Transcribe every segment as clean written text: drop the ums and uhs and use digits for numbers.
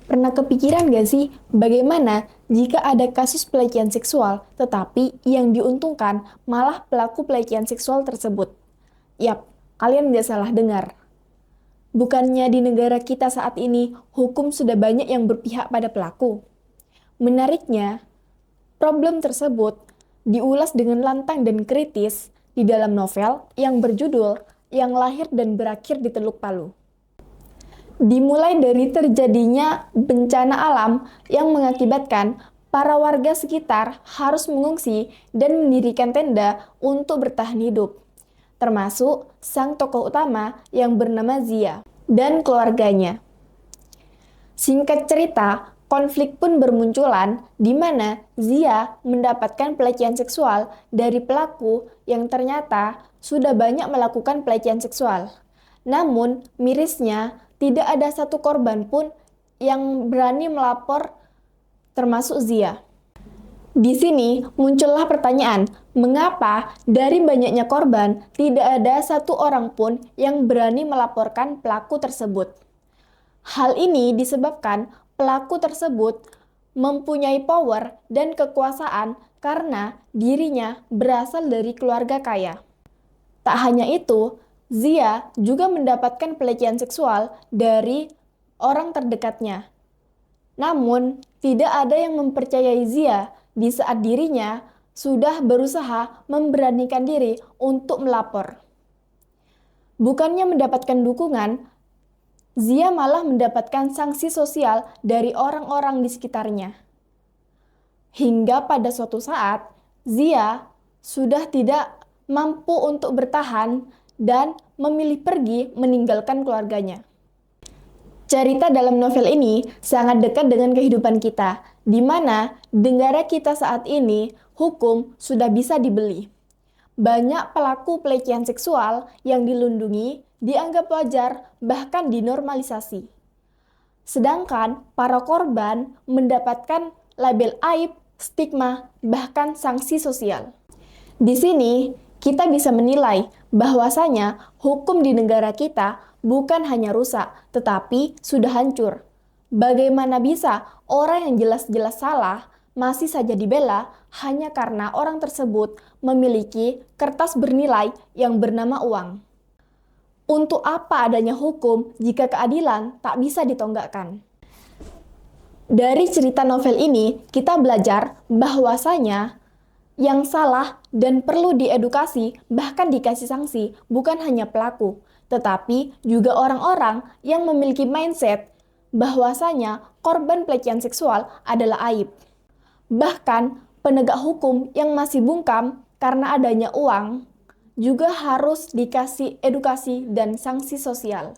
Pernah kepikiran gak sih bagaimana jika ada kasus pelecehan seksual tetapi yang diuntungkan malah pelaku pelecehan seksual tersebut? Yap, kalian gak salah dengar. Bukannya di negara kita saat ini hukum sudah banyak yang berpihak pada pelaku. Menariknya, problem tersebut diulas dengan lantang dan kritis di dalam novel yang berjudul Yang Lahir dan Berakhir di Teluk Palu. Dimulai dari terjadinya bencana alam yang mengakibatkan para warga sekitar harus mengungsi dan mendirikan tenda untuk bertahan hidup, termasuk sang tokoh utama yang bernama Zia dan keluarganya. Singkat cerita, konflik pun bermunculan di mana Zia mendapatkan pelecehan seksual dari pelaku yang ternyata sudah banyak melakukan pelecehan seksual. Namun, mirisnya, tidak ada satu korban pun yang berani melapor termasuk Zia. Di sini muncullah pertanyaan, mengapa dari banyaknya korban tidak ada satu orang pun yang berani melaporkan pelaku tersebut? Hal ini disebabkan pelaku tersebut mempunyai power dan kekuasaan karena dirinya berasal dari keluarga kaya. Tak hanya itu, Zia juga mendapatkan pelecehan seksual dari orang terdekatnya. Namun, tidak ada yang mempercayai Zia di saat dirinya sudah berusaha memberanikan diri untuk melapor. Bukannya mendapatkan dukungan, Zia malah mendapatkan sanksi sosial dari orang-orang di sekitarnya. Hingga pada suatu saat, Zia sudah tidak mampu untuk bertahan dan memilih pergi meninggalkan keluarganya. Cerita dalam novel ini sangat dekat dengan kehidupan kita, di mana di negara kita saat ini hukum sudah bisa dibeli. Banyak pelaku pelecehan seksual yang dilindungi, dianggap wajar, bahkan dinormalisasi. Sedangkan para korban mendapatkan label aib, stigma, bahkan sanksi sosial. Di sini, kita bisa menilai bahwasanya hukum di negara kita bukan hanya rusak, tetapi sudah hancur. Bagaimana bisa orang yang jelas-jelas salah masih saja dibela hanya karena orang tersebut memiliki kertas bernilai yang bernama uang? Untuk apa adanya hukum jika keadilan tak bisa ditonggakkan? Dari cerita novel ini, kita belajar bahwasanya yang salah dan perlu diedukasi, bahkan dikasih sanksi, bukan hanya pelaku, tetapi juga orang-orang yang memiliki mindset bahwasanya korban pelecehan seksual adalah aib. Bahkan penegak hukum yang masih bungkam karena adanya uang juga harus dikasih edukasi dan sanksi sosial.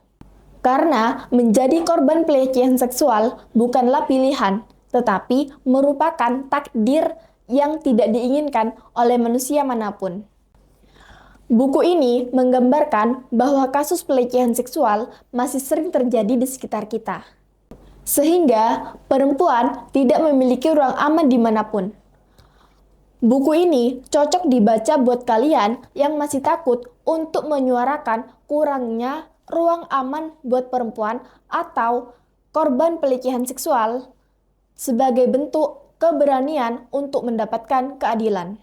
Karena menjadi korban pelecehan seksual bukanlah pilihan, tetapi merupakan takdir yang tidak diinginkan oleh manusia manapun. Buku ini menggambarkan bahwa kasus pelecehan seksual masih sering terjadi di sekitar kita, sehingga perempuan tidak memiliki ruang aman dimanapun. Buku ini cocok dibaca buat kalian yang masih takut untuk menyuarakan kurangnya ruang aman buat perempuan atau korban pelecehan seksual sebagai bentuk keberanian untuk mendapatkan keadilan.